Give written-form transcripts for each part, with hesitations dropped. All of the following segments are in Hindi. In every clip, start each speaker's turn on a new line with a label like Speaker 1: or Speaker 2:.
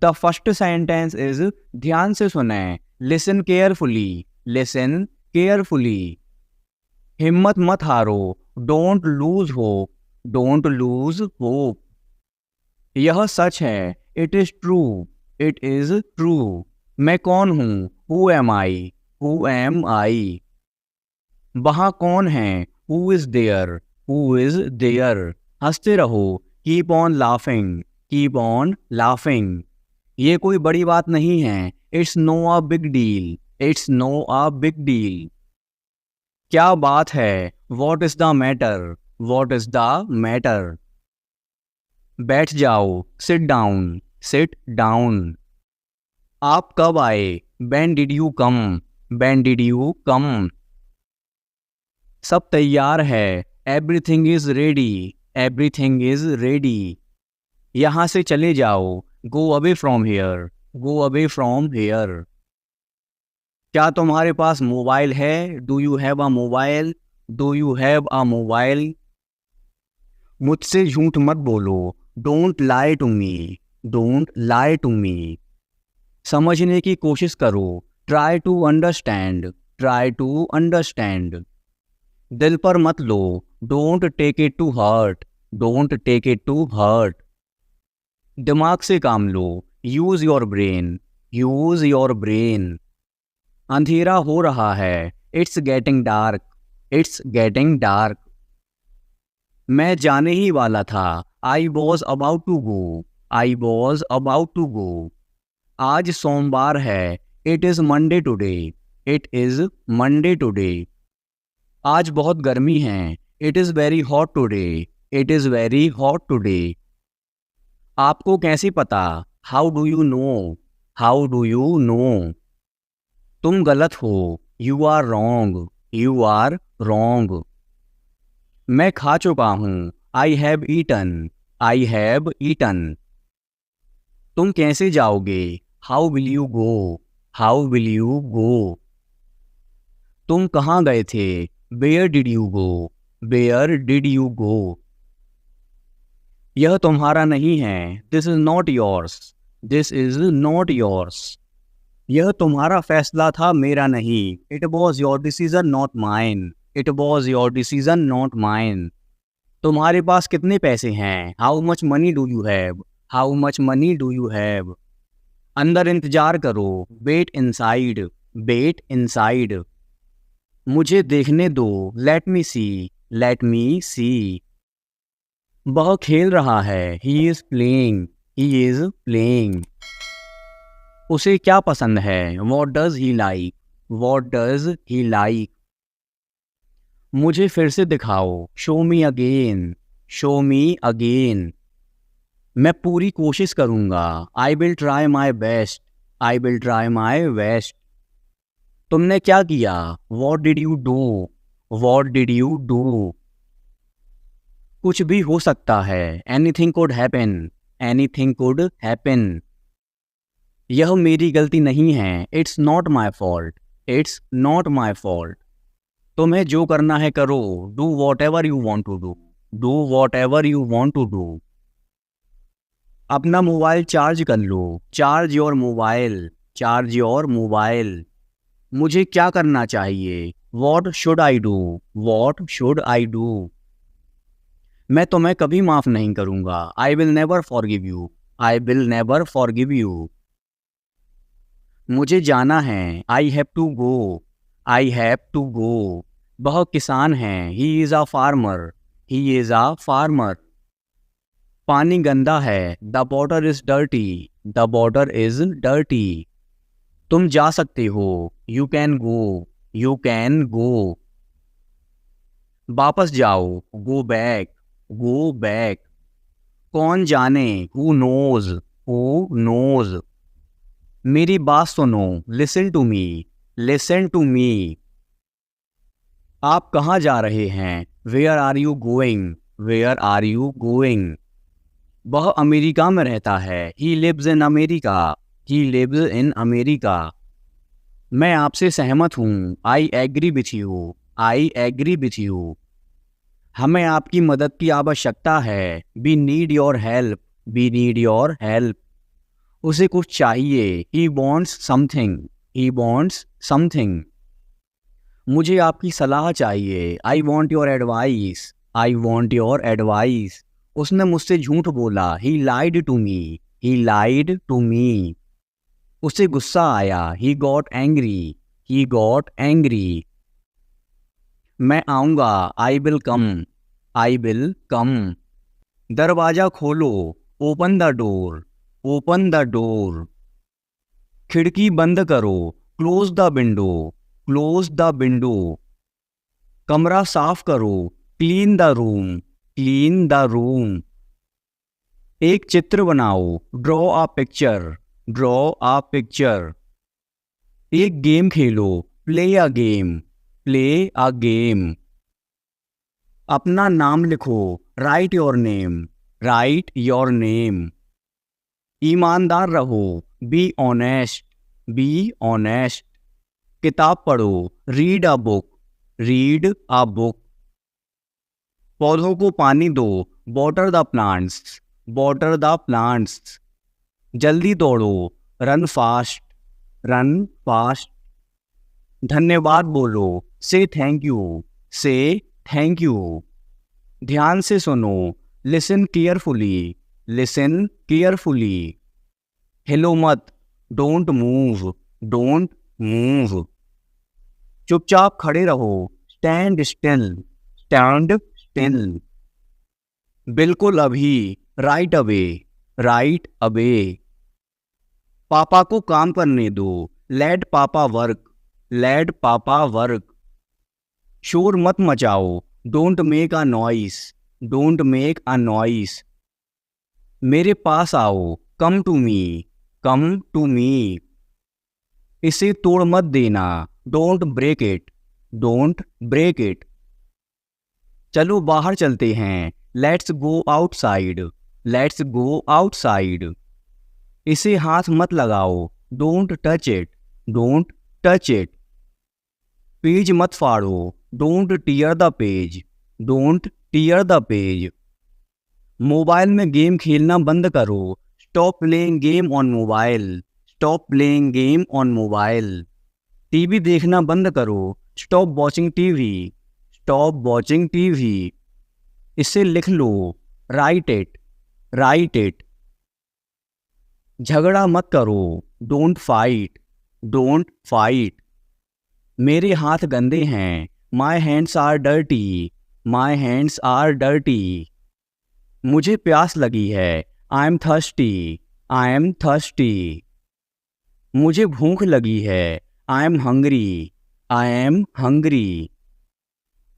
Speaker 1: द फर्स्ट सेंटेंस इज, ध्यान से सुने, लिसन केयरफुली, लिसन केयरफुली। हिम्मत मत हारो, don't lose hope, don't lose hope. यह सच है, it is true, it is true. मैं कौन हूँ, who am I, who am I. वहाँ कौन है, who is there, who is there. हंसते रहो, keep on laughing, keep on laughing. ये कोई बड़ी बात नहीं है, it's no a big deal, it's no a big deal. क्या बात है, what is the matter, what is the matter. बैठ जाओ, सिट डाउन, सिट डाउन। आप कब आए, when did you come, when did you come. सब तैयार है, everything is ready, everything is ready. यहाँ से चले जाओ, go away from here, go away from here. क्या तुम्हारे पास मोबाइल है, do you have a mobile, do you have a mobile. मुझसे झूठ मत बोलो, don't lie to me, don't lie to me. समझने की कोशिश करो, try to understand, try to understand. दिल पर मत लो, don't take it to heart, don't take it to heart. दिमाग से काम लो, use your brain, use your brain. अंधेरा हो रहा है, it's getting dark, it's getting dark. मैं जाने ही वाला था, I was about to go, I was about to go. आज सोमवार है, it is Monday today, it is Monday today. आज बहुत गर्मी है, it is very hot today, it is very hot today. आपको कैसे पता, how do you know, how do you know. तुम गलत हो, you are wrong, you are wrong. मैं खा चुका हूँ, I have eaten, I have eaten. तुम कैसे जाओगे, how will you go, how will you go. तुम कहाँ गए थे, where did you go, where did you go. यह तुम्हारा नहीं है, this is not yours, this is not yours. यह तुम्हारा फैसला था, मेरा नहीं, it was your decision not mine, it was your decision not mine. तुम्हारे पास कितने पैसे हैं, how much money do you have, how much money do you have. अंदर इंतजार करो, वेट इनसाइड, वेट इनसाइड। मुझे देखने दो, लेट मी सी, लेट मी सी। वह खेल रहा है, he is playing, he is playing. उसे क्या पसंद है, what does he like, what does he like. मुझे फिर से दिखाओ, show me again, show me again. मैं पूरी कोशिश करूंगा, I will try my best, I will try my best. तुमने क्या किया, what did you do, what did you do. कुछ भी हो सकता है, anything could happen, anything could happen. यह मेरी गलती नहीं है, it's not my fault, it's not my fault. तुम्हें जो करना है करो, do whatever you want to do, do whatever you want to do. अपना मोबाइल चार्ज कर लो, charge your mobile, charge your mobile. मुझे क्या करना चाहिए, what should I do, what should I do. मैं तुम्हें कभी माफ़ नहीं करूँगा, I will never forgive you, I will never forgive you. मुझे जाना है, I have to go, I have to go. वह किसान है, he is a farmer, he is a farmer. पानी गंदा है, the water is dirty, the water is dirty. तुम जा सकते हो, you can go, you can go. वापस जाओ, गो बैक, गो बैक। कौन जाने, हु नोज, हु नोज। मेरी बात सुनो, listen to me, listen to me. आप कहाँ जा रहे हैं, where are you going, where are you going. वह अमेरिका में रहता है, he lives in America, he lives in America. मैं आपसे सहमत हूँ, I agree with you, I agree with you. हमें आपकी मदद की आवश्यकता है, we need your help, we need your help. उसे कुछ चाहिए, he wants something, he wants something. मुझे आपकी सलाह चाहिए, I want your advice, I want your advice. उसने मुझसे झूठ बोला, he lied to me, he lied to me. उसे गुस्सा आया, he got angry, he got angry. मैं आऊँगा, I will come, I will come. दरवाजा खोलो, open the door, open the door. खिड़की बंद करो, close the window, close the window. कमरा साफ करो, clean the room, clean the room. एक चित्र बनाओ, draw a picture, draw a picture. एक game Khelo, play a game, play a game. अपना नाम लिखो, right your name, right your name. ईमानदार रहो, बी ऑनेस्ट, बी ऑनेस्ट. किताब पढ़ो, read a book, read a book. पौधों को पानी दो, water the plants, water the plants. जल्दी दौड़ो, रन फास्ट, रन फास्ट. धन्यवाद बोलो, से थैंक यू, से थैंक यू. ध्यान से सुनो, लिसन केयरफुली, लिसन केयरफुली. हिलो मत, डोंट मूव, डोंट मूव. चुपचाप खड़े रहो, स्टैंड स्टिल, स्टैंड स्टिल. बिल्कुल अभी, राइट अवे, राइट अवे. पापा को काम करने दो, लेट पापा वर्क, लेट पापा वर्क. शोर मत मचाओ, don't make a noise, don't make a noise. मेरे पास आओ, come to me, come to me. इसे तोड़ मत देना, don't break it, don't break it. चलो बाहर चलते हैं, let's go outside, let's go outside. इसे हाथ मत लगाओ, don't touch it, don't touch it. Page मत फाड़ो, don't tear the page, don't tear the page. Mobile में गेम खेलना बंद करो, stop playing game on mobile, stop playing game on mobile. TV देखना बंद करो, stop watching TV, stop watching TV. इसे लिख लो, राइट इट, राइट इट. झगड़ा मत करो, डोंट फाइट, डोंट फाइट. मेरे हाथ गंदे हैं, my hands are dirty, my hands are dirty. मुझे प्यास लगी है, I am thirsty, I am thirsty. मुझे भूख लगी है, I am hungry, I am hungry.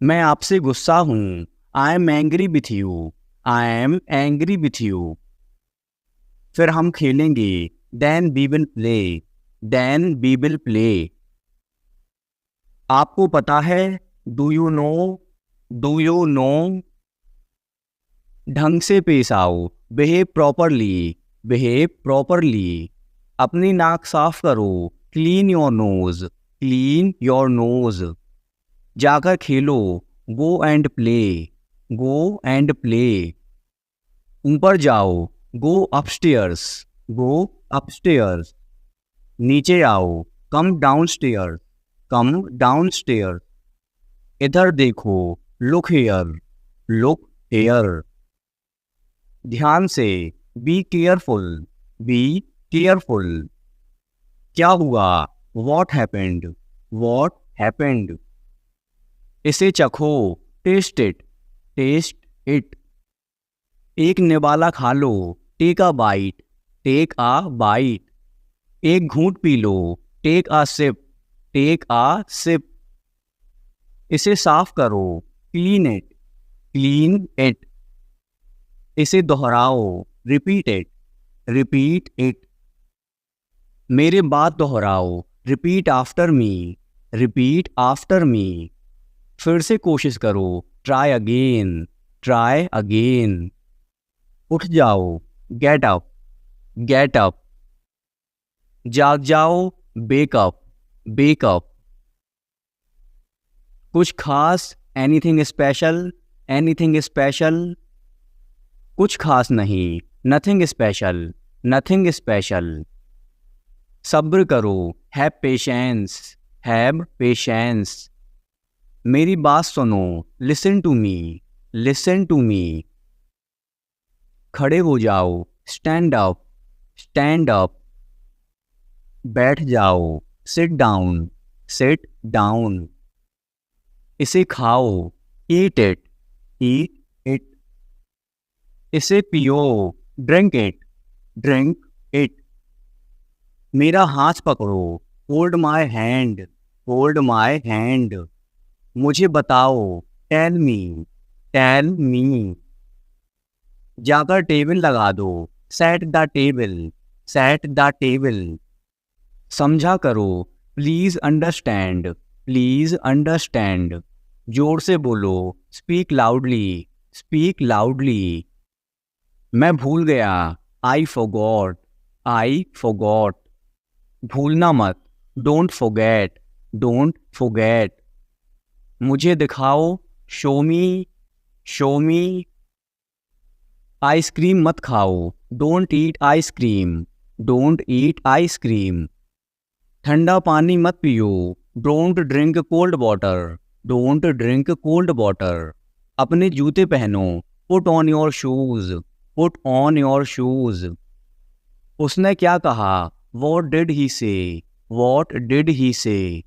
Speaker 1: मैं आपसे गुस्सा हूँ, I am angry with you, I am angry with you. फिर हम खेलेंगे, then we will play, then we will play. आपको पता है, do you know, do you know. ढंग से पेश आओ, बिहेव प्रॉपरली, बिहेव प्रॉपरली. अपनी नाक साफ करो, clean your nose, clean your nose. जाकर खेलो, go and play, go and play. ऊपर जाओ, गो अपस्टेयर्स, गो अपस्टेयर्स. नीचे आओ, कम डाउनस्टेयर्स, कम डाउनस्टेयर्स. इधर देखो, लुक हेयर, लुक हेयर. ध्यान से, बी केयरफुल, बी केयरफुल. क्या हुआ, वॉट हैपेंड, वॉट हैपेंड. इसे चखो, टेस्ट इट, टेस्ट इट. एक निवाला खा लो, take a bite, take a bite. एक घूंट पी लो, take a sip, take a sip. इसे साफ करो, क्लीन इट, क्लीन इट. इसे दोहराओ, रिपीट इट, रिपीट इट. मेरे बात दोहराओ, repeat after me, repeat after me. फिर से कोशिश करो, ट्राई अगेन, ट्राई अगेन. उठ जाओ, गेट अप, गेट अप. जाग जाओ, बेक अप, बेक अप. कुछ खास, एनीथिंग स्पेशल, एनीथिंग स्पेशल. कुछ खास नहीं, नथिंग स्पेशल, नथिंग स्पेशल। सब्र करो, हैव पेशेंस, हैव पेशेंस। मेरी बात सुनो, listen to me, listen to me. खड़े हो जाओ, स्टैंड अप, स्टैंड अप। बैठ जाओ, सिट डाउन, सिट डाउन। इसे खाओ, ईट इट, ईट इट। इसे पियो, ड्रिंक इट, ड्रिंक इट। मेरा हाथ पकड़ो, hold my hand, hold my hand. मुझे बताओ, टेल मी, टेल मी। जाकर टेबल लगा दो, set the table, set the table. समझा करो, प्लीज अंडरस्टैंड, प्लीज अंडरस्टैंड। जोर से बोलो, स्पीक लाउडली, स्पीक लाउडली। मैं भूल गया, आई फॉरगॉट, आई फॉरगॉट। भूलना मत, डोंट फॉरगेट, डोंट फॉरगेट। मुझे दिखाओ, शो मी, शो मी। आइसक्रीम मत खाओ, don't eat ice cream, don't eat ice cream. ठंडा पानी मत पियो, don't drink cold water, don't drink cold water. अपने जूते पहनो, put on your shoes, put on your shoes. उसने क्या कहा, वॉट डिड ही से, वॉट डिड ही से।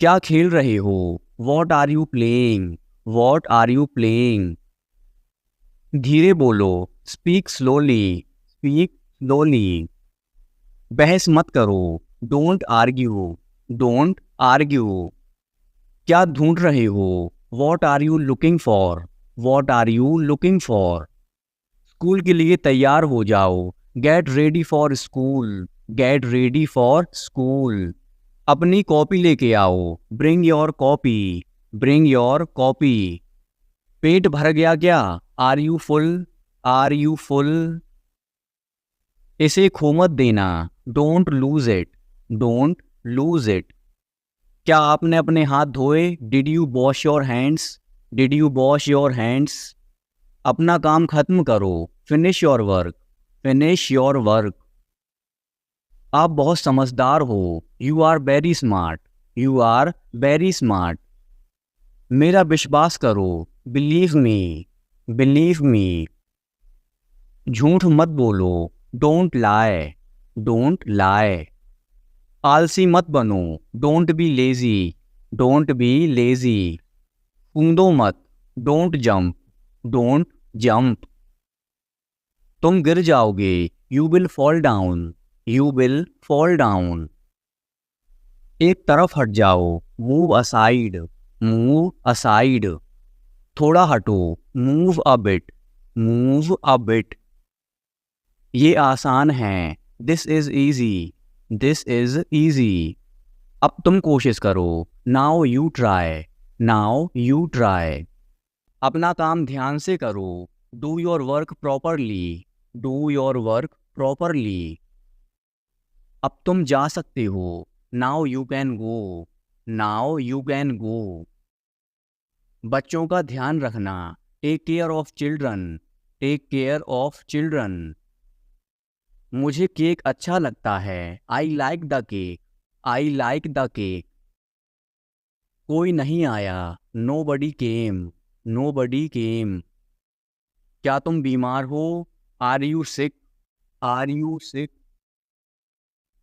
Speaker 1: क्या खेल रहे हो, what are you playing, what are you playing. धीरे बोलो, स्पीक स्लोली, स्पीक स्लोली। बहस मत करो, डोंट आर्ग्यू, डोंट आर्ग्यू। क्या ढूंढ रहे हो, what are you looking for, what are you looking for. School के लिए तैयार हो जाओ, get ready for school, get ready for school. अपनी कॉपी लेके आओ, bring your copy, bring your copy. पेट भर गया क्या, are you full, are you full. इसे खो मत देना, don't lose it, don't lose it. क्या आपने अपने हाथ धोए, did you wash your hands, did you wash your hands. अपना काम खत्म करो, finish your work, finish your work. आप बहुत समझदार हो, you are very smart, you are very smart. मेरा विश्वास करो, बिलीव मी, बिलीव मी। झूठ मत बोलो, डोंट लाई, डोंट लाई। आलसी मत बनो, don't be lazy, don't be lazy. कूदो मत, डोंट जंप, डोंट जंप। तुम गिर जाओगे, you will fall down, you will fall down. एक तरफ हट जाओ, मूव असाइड, मूव असाइड। थोड़ा हटो, move a bit, move a bit. ये आसान है, this is easy, this is easy. अब तुम कोशिश करो, now you try, now you try. अपना काम ध्यान से करो, do your work properly, do your work properly. अब तुम जा सकते हो, now you can go, now you can go. बच्चों का ध्यान रखना, take care of children, take care of children. मुझे केक अच्छा लगता है, I like the cake, I like the cake. कोई नहीं आया, नो बडी केम, नो बडी केम। क्या तुम बीमार हो, are you sick, are you sick.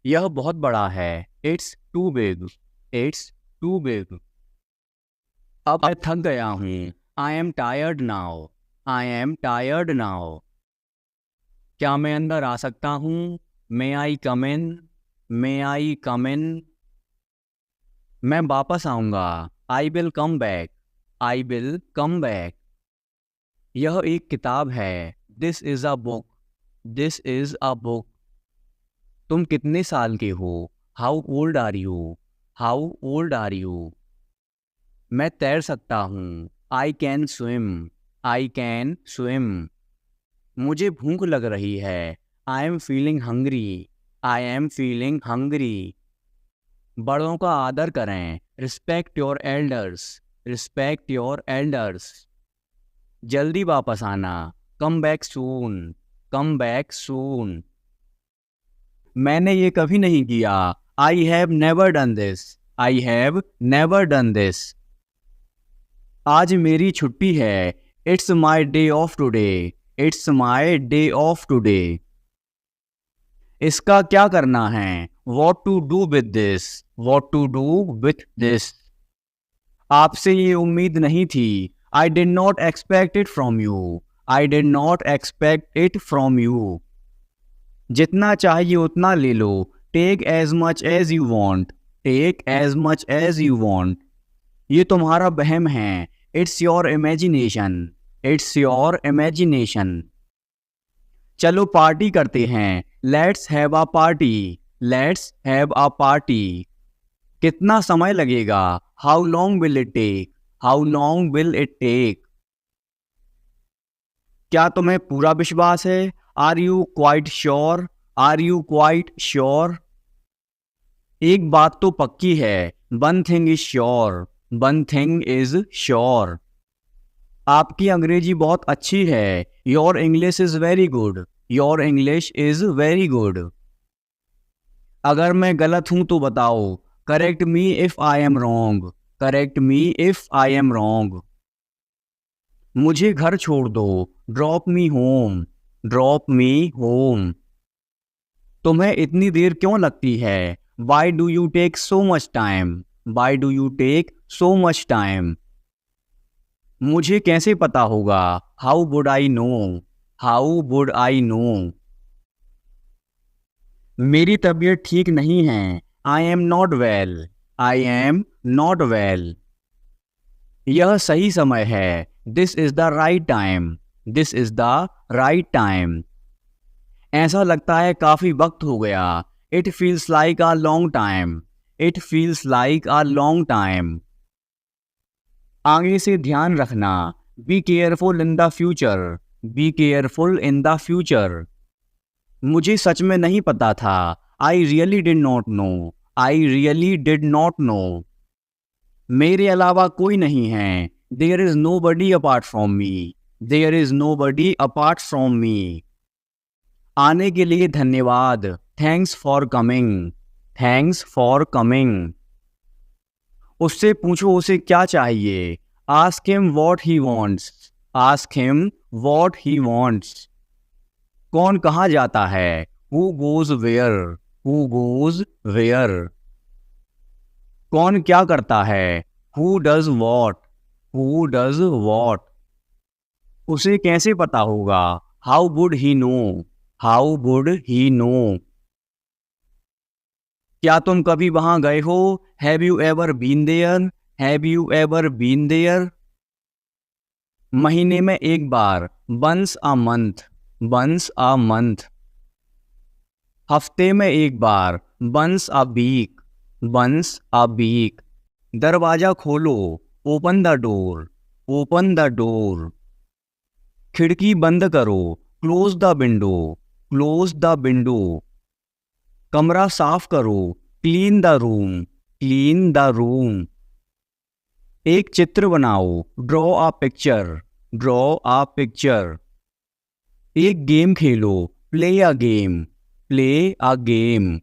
Speaker 1: यह बहुत बड़ा है, it's too big, it's too big. अब मैं थक गया हूँ, I am tired now, I am tired now. क्या मैं अंदर आ सकता हूँ, मे आई कम इन, मे आई कम इन। मैं वापस आऊँगा, I will come back, I will come back. यह एक किताब है, this is a book, this is a book. तुम कितने साल के हो, how old are you, how old are you. मैं तैर सकता हूँ, I can swim, I can swim. मुझे भूख लग रही है, I am feeling hungry, I am feeling hungry. बड़ों का आदर करें, respect your elders, respect your elders. जल्दी वापस आना, come back soon, come back soon. मैंने ये कभी नहीं किया, I have never done this, I have never done this. आज मेरी छुट्टी है, it's my day off today, it's my day off today. इसका क्या करना है, what to do with this, what to do with this. आपसे ये उम्मीद नहीं थी, I did not expect it from you, I did not expect it from you. जितना चाहिए उतना ले लो, take as much as you want, take as much as you want. ये तुम्हारा वहम है, it's your imagination, it's your imagination. चलो पार्टी करते हैं, let's have a party, let's have a party. कितना समय लगेगा, how long will it take, how long will it take. क्या तुम्हें पूरा विश्वास है, are you quite sure, are you quite sure. एक बात तो पक्की है, one thing is sure, one thing is sure. आपकी अंग्रेजी बहुत अच्छी है, your English is very good, your English is very good. अगर मैं गलत हूं तो बताओ, correct me if I am wrong, correct me if I am wrong. मुझे घर छोड़ दो, drop me home, drop me home. तुम्हें इतनी देर क्यों लगती है, why do you take so much time, why do you take so much time. मुझे कैसे पता होगा, how would I no, how would I no. मेरी तबीयत ठीक नहीं है, I am not well, I am not well. यह सही समय है, this is the right time, this is the right time. ऐसा लगता है काफी वक्त हो गया, it feels like a long time, it feels like a long time. आगे से ध्यान रखना, be careful in the future, be careful in the future. मुझे सच में नहीं पता था, आई really did not know, I really did not know. मेरे अलावा कोई नहीं है, there is nobody apart from me, there is nobody apart from me. आने के लिए धन्यवाद, thanks for coming, thanks for coming. उससे पूछो उसे क्या चाहिए, ask him what he wants, ask him what he wants. कौन कहाँ जाता है, who goes where, who goes where. कौन क्या करता है, who does what, who does what. उसे कैसे पता होगा, how would he know, how would he know. क्या तुम कभी वहां गए हो, have you ever been there, have you ever been there. महीने में एक बार, once a month, once a month. हफ्ते में एक बार, once a week, once a week. दरवाजा खोलो, open the door, open the door. खिड़की बंद करो, close the window, close the window. कमरा साफ करो, clean the room, clean the room. एक चित्र बनाओ, draw a picture, draw a picture. एक game Khelo, play a game, play a game.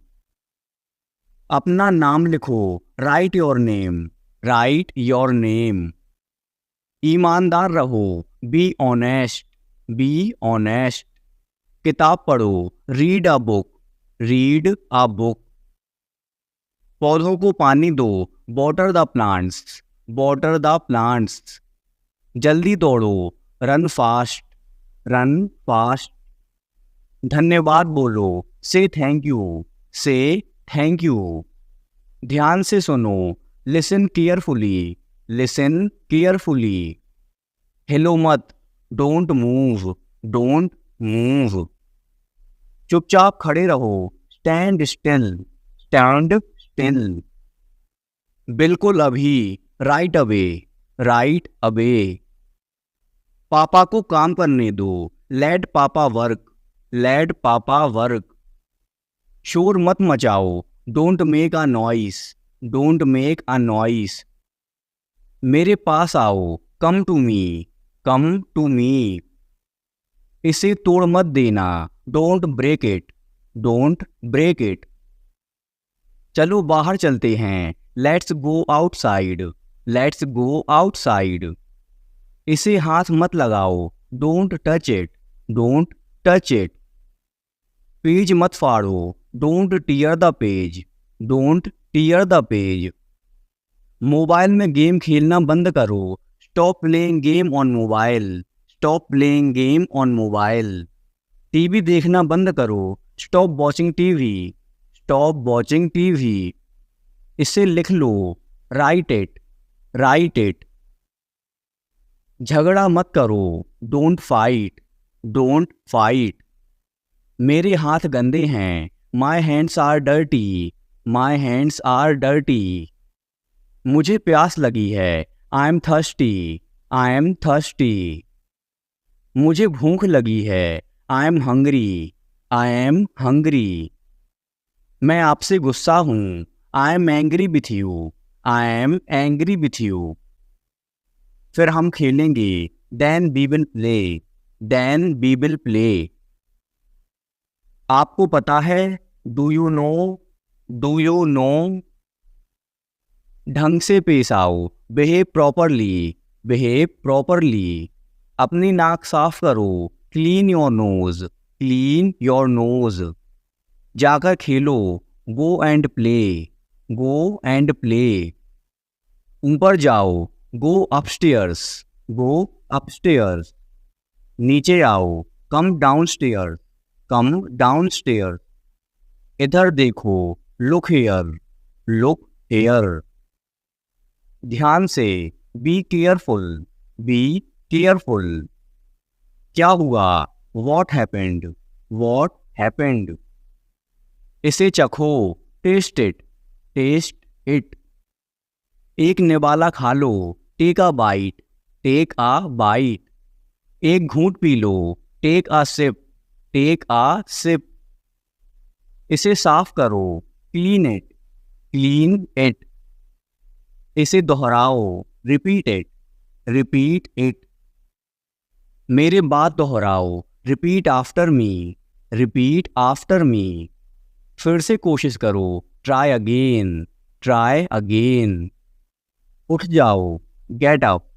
Speaker 1: अपना नाम लिखो, right your name, right your name. ईमानदार रहो, बी ऑनेस्ट, बी ऑनेस्ट। किताब पढ़ो, read a book, read a book. पौधों को पानी दो, water the plants, water the plants. जल्दी दौड़ो, रन फास्ट, रन फास्ट। धन्यवाद बोलो, से थैंक यू, से थैंक यू। ध्यान से सुनो, लिसन केयरफुली, लिसन केयरफुली। हिलो मत, डोंट मूव, डोंट मूव। चुपचाप खड़े रहो, स्टैंड स्टिल, स्टैंड स्टिल। बिल्कुल अभी, राइट अवे, राइट अवे। पापा को काम करने दो, लेट पापा वर्क, लेट पापा वर्क। शोर मत मचाओ, don't make a noise, don't make a noise. मेरे पास आओ, come to me, come to me. इसे तोड़ मत देना, don't break it, don't break it. चलो बाहर चलते हैं, let's go outside, let's go outside. इसे हाथ मत लगाओ, don't touch it, don't touch it. Page मत फाड़ो, don't tear the page, don't tear the page. Mobile में गेम खेलना बंद करो, stop playing game on mobile, stop playing game on mobile. TV देखना बंद करो, stop watching TV, stop watching TV. इसे लिख लो, राइट इट, राइट इट। झगड़ा मत करो, डोंट फाइट, डोंट फाइट। मेरे हाथ गंदे हैं, my hands are dirty, my hands are dirty. मुझे प्यास लगी है, I am thirsty, I am thirsty. मुझे भूख लगी है, I am hungry, I am hungry. मैं आपसे गुस्सा हूँ, I am angry with you, I am angry with you. फिर हम खेलेंगे, then we will play, then we will play. आपको पता है, do you know, do you know. ढंग से पेश आओ, बिहेव प्रॉपरली, बिहेव प्रॉपरली। अपनी नाक साफ करो, clean your nose, clean your nose. जाकर खेलो, go and play, go and play. ऊपर जाओ, गो अपस्टेयर्स, गो अपस्टेयर्स। नीचे आओ, कम डाउनस्टेयर्स, कम डाउनस्टेयर्स। इधर देखो, लुक हियर, लुक हियर। ध्यान से, बी केयरफुल, बी केयरफुल। क्या हुआ, वॉट हैपेंड, वॉट हैपेंड। इसे चखो, टेस्ट इट, टेस्ट इट। एक निवाला खा लो, take a bite, take a bite. एक घूंट पी लो, take a sip, take a sip. इसे साफ करो, क्लीन इट, क्लीन इट। इसे दोहराओ, रिपीट इट, रिपीट इट। मेरे बात दोहराओ, repeat after me, repeat after me. फिर से कोशिश करो, ट्राई अगेन, ट्राई अगेन। उठ जाओ, गेट अप,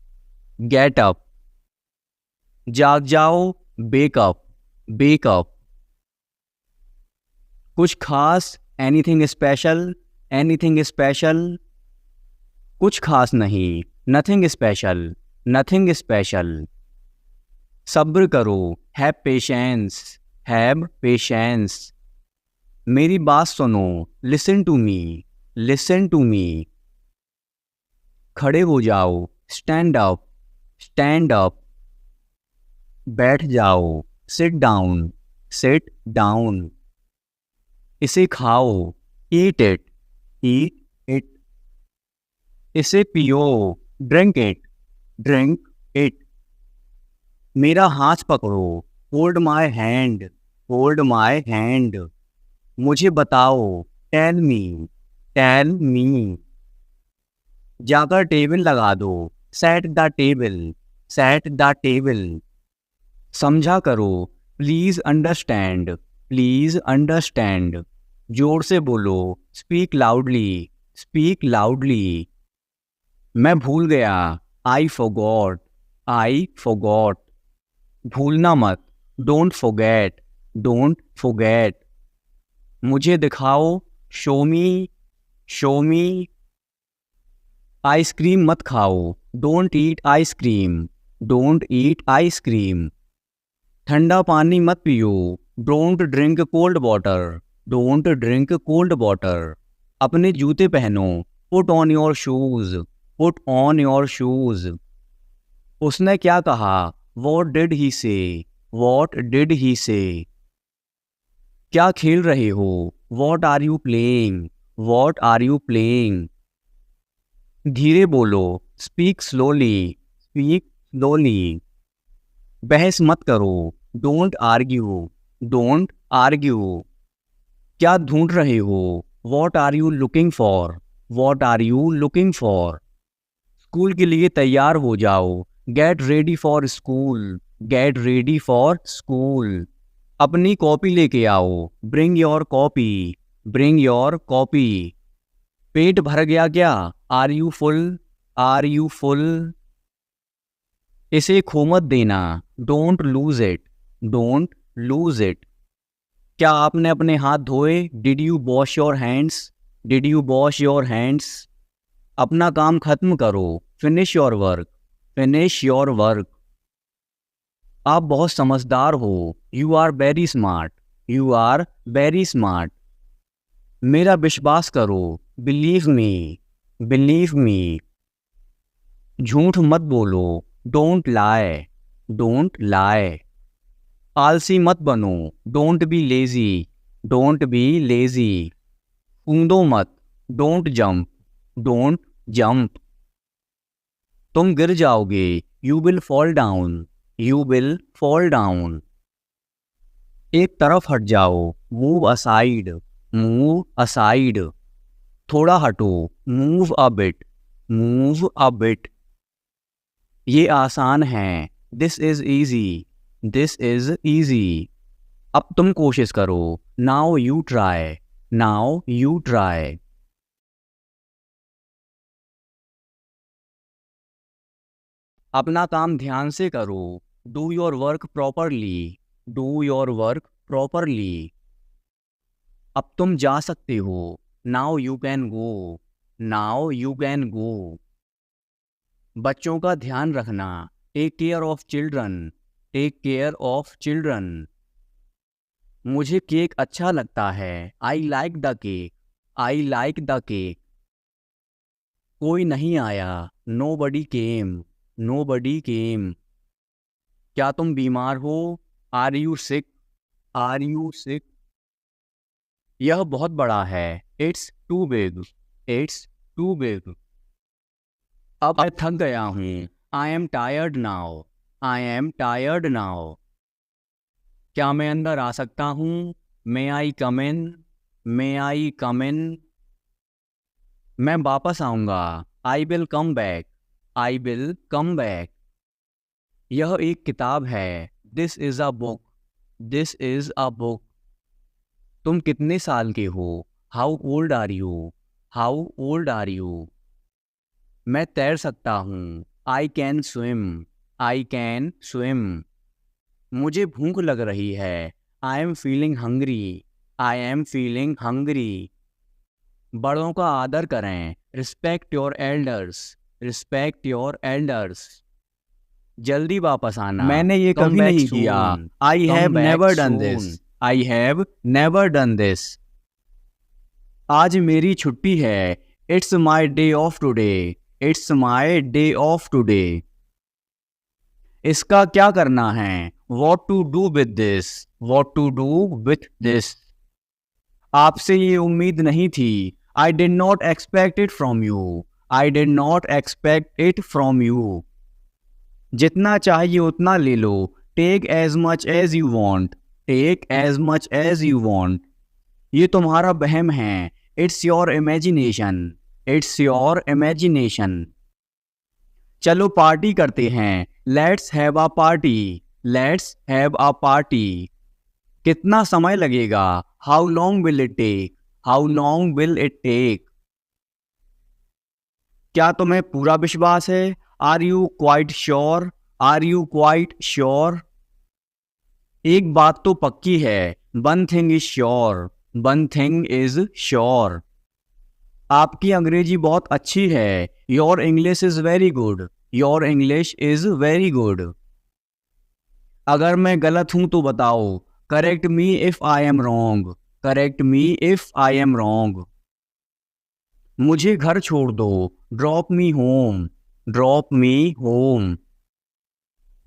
Speaker 1: गेट अप। जाग जाओ, बेक अप, बेक अप। कुछ खास, एनीथिंग स्पेशल, एनीथिंग स्पेशल। कुछ खास नहीं, नथिंग स्पेशल, नथिंग स्पेशल। सब्र करो, हैव पेशेंस, हैव पेशेंस। मेरी बात सुनो, listen to me, listen to me. खड़े हो जाओ, स्टैंड अप, स्टैंड अप। बैठ जाओ, सिट डाउन, सिट डाउन। इसे खाओ, ईट इट, ईट इट। इसे पियो, ड्रिंक इट, ड्रिंक इट। मेरा हाथ पकड़ो, hold my hand, hold my hand. मुझे बताओ, टेल मी, टेल मी। जाकर टेबल लगा दो, set the table, set the table. समझा करो, प्लीज अंडरस्टैंड, प्लीज अंडरस्टैंड। जोर से बोलो, स्पीक लाउडली, स्पीक लाउडली। मैं भूल गया, आई फॉरगॉट, आई फॉरगॉट। भूलना मत, डोंट फॉरगेट, डोंट फॉरगेट। मुझे दिखाओ, शो मी, शो मी। आइसक्रीम मत खाओ, don't eat ice cream, don't eat ice cream. ठंडा पानी मत पियो, don't drink cold water, don't drink cold water. अपने जूते पहनो, put on your shoes, put on your shoes. उसने क्या कहा, वॉट डिड ही से, वॉट डिड ही से। क्या खेल रहे हो, what are you playing, what are you playing. धीरे बोलो, स्पीक स्लोली, स्पीक स्लोली। बहस मत करो, डोंट आर्ग्यू, डोंट आर्ग्यू। क्या ढूंढ रहे हो, what are you looking for, what are you looking for. School के लिए तैयार हो जाओ, get ready for school, get ready for school. अपनी कॉपी लेके आओ, bring your copy, bring your copy. पेट भर गया क्या, are you full, are you full. इसे खो मत देना, don't lose it, don't lose it. क्या आपने अपने हाथ धोए, did you wash your hands, did you wash your hands. अपना काम खत्म करो, finish your work, finish your work. आप बहुत समझदार हो, you are very smart, you are very smart. मेरा विश्वास करो, बिलीव मी, बिलीव मी। झूठ मत बोलो, डोंट लाई, डोंट लाई। आलसी मत बनो, don't be lazy, don't be lazy. कूदो मत, डोंट जंप, डोंट जंप। तुम गिर जाओगे, you will fall down, you will fall down. एक तरफ हट जाओ, मूव असाइड, मूव असाइड। थोड़ा हटो, move a bit, move a bit. ये आसान है, this is easy, this is easy. अब तुम कोशिश करो, now you try, now you try. अपना काम ध्यान से करो, do your work properly, do your work properly. अब तुम जा सकते हो, now you can go, now you can go. बच्चों का ध्यान रखना, take care of children, take care of children. मुझे केक अच्छा लगता है, I like the cake, I like the cake. कोई नहीं आया, नो बडी केम, नो बडी केम। क्या तुम बीमार हो, are you sick, are you sick. यह बहुत बड़ा है, it's too big, it's too big. अब मैं थक गया हूँ, I am tired now, I am tired now. क्या मैं अंदर आ सकता हूँ, मे आई कम इन, मे आई कम इन। मैं वापस आऊँगा, I will come back, I will come back. यह एक किताब है, this is a book, this is a book. तुम कितने साल के हो, how old are you, how old are you. मैं तैर सकता हूँ, I can swim, I can swim. मुझे भूख लग रही है, I am feeling hungry, I am feeling hungry. बड़ों का आदर करें, respect your elders, respect your elders. जल्दी वापस आना,
Speaker 2: मैंने ये
Speaker 1: come
Speaker 2: कभी
Speaker 1: back
Speaker 2: नहीं किया,
Speaker 1: soon,
Speaker 2: I
Speaker 1: come
Speaker 2: have
Speaker 1: back
Speaker 2: never done
Speaker 1: soon।
Speaker 2: This, I have never done this.
Speaker 1: आज मेरी छुट्टी है, it's my day off today, it's my day off today. इसका क्या करना है, what to do with this, what to do with this. आपसे ये उम्मीद नहीं थी, I did not expect it from you, I did not expect it from you. जितना चाहिए उतना ले लो, take as much as you want, take as much as you want. ये तुम्हारा वहम है, it's your imagination, it's your imagination. चलो पार्टी करते हैं, let's have a party, let's have a party. कितना समय लगेगा, how long will it take, how long will it take. क्या तुम्हें पूरा विश्वास है, are you quite sure, are you quite sure. एक बात तो पक्की है, one thing is sure, one thing is sure. आपकी अंग्रेजी बहुत अच्छी है, your English is very good, your English is very good. अगर मैं गलत हूं तो बताओ, correct me if I am wrong, correct me if I am wrong. मुझे घर छोड़ दो, drop me home, drop me home.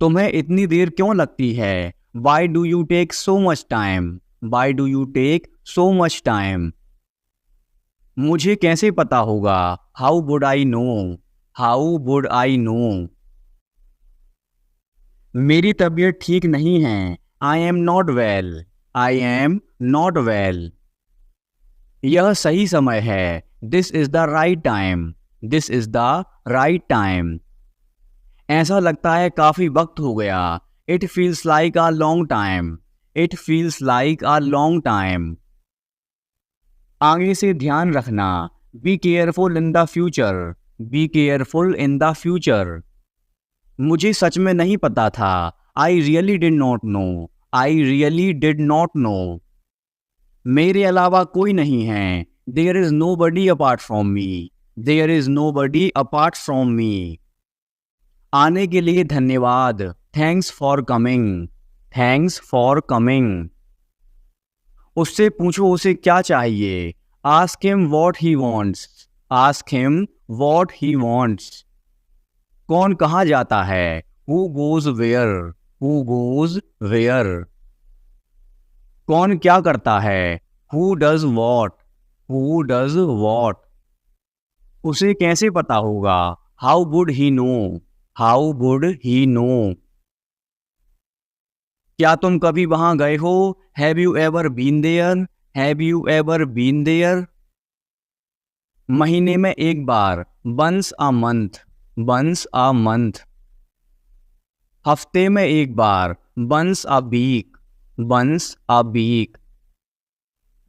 Speaker 1: तुम्हें इतनी देर क्यों लगती है, why do you take so much time, why do you take so much time. मुझे कैसे पता होगा, how would I no, how would I no. मेरी तबीयत ठीक नहीं है, I am not well, I am not well. यह सही समय है, this is the right time, this is the right time. ऐसा लगता है काफी वक्त हो गया, It feels like a long time. It feels like a long time. आगे से ध्यान रखना. Be careful in the future. Be careful in the future. मुझे सच में नहीं पता था. I really did not know. I really did not know. मेरे अलावा कोई नहीं है. There is nobody apart from me. There is nobody apart from me. आने के लिए धन्यवाद. Thanks for coming. Thanks for coming. उससे पूछो उसे क्या चाहिए. Ask him what he wants. Ask him what he wants. कौन कहाँ जाता है. Who goes where? Who goes where? कौन क्या करता है. Who does what? Who does what? उसे कैसे पता होगा. How would he know? How would he know? क्या तुम कभी वहां गए हो. Have you ever been there? Have you ever been there? महीने में एक बार. Once a month. Once a month. हफ्ते में एक बार. Once a week. Once a week.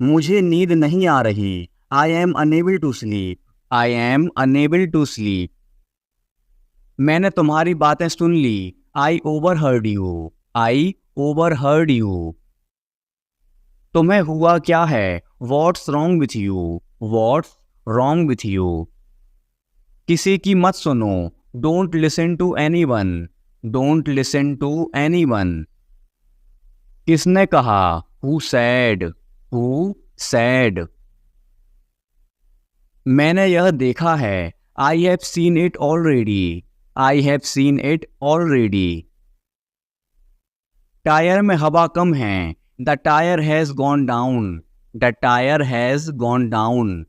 Speaker 1: मुझे नींद नहीं आ रही. I am unable to sleep. I am unable to sleep. मैंने तुम्हारी बातें सुन ली. I overheard you. I overheard you. तुम्हें हुआ क्या है. What's wrong with you? What's wrong with you? किसी की मत सुनो. Don't listen to anyone. Don't listen to anyone. किसने कहा. Who said? Who said? मैंने यह देखा है. I have seen it already. I have seen it already. Tyre में हवा कम है. The tire has gone down. The tire has gone down.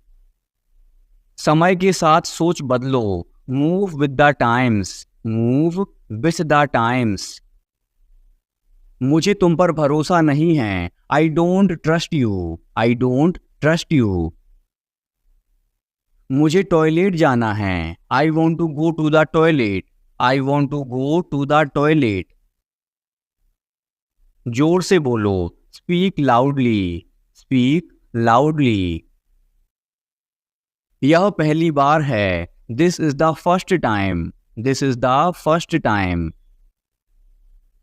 Speaker 1: समय के साथ सोच बदलो. Move with the times. Move with the times. मुझे तुम पर भरोसा नहीं है. I don't trust you. I don't trust you. मुझे टॉयलेट जाना है. I want to go to the toilet. I want to go to the toilet. जोर से बोलो. Speak loudly. Speak loudly. यह पहली बार है. This is the first time. This is the first time.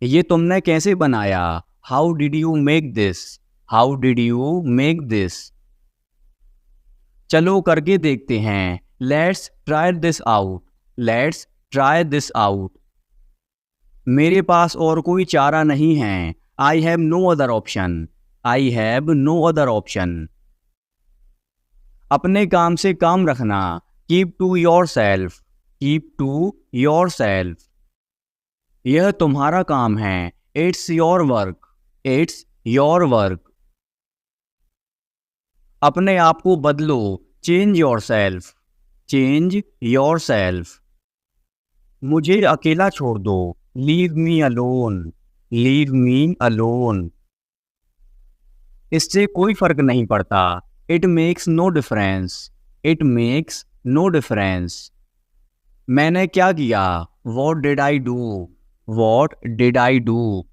Speaker 1: ये तुमने कैसे बनाया. How did you make this? How did you make this? चलो करके देखते हैं. Let's try this out. Let's try this out. मेरे पास और कोई चारा नहीं है. I have no other option. I have no other option. अपने काम से काम रखना. Keep to yourself. Keep to yourself. यह तुम्हारा काम है. It's your work. It's your work. अपने आप को बदलो. Change yourself. Change yourself. मुझे अकेला छोड़ दो. Leave me alone. Leave me alone. इससे कोई फर्क नहीं पड़ता. It makes no difference. It makes no difference. मैंने क्या किया. What did I do? What did I do?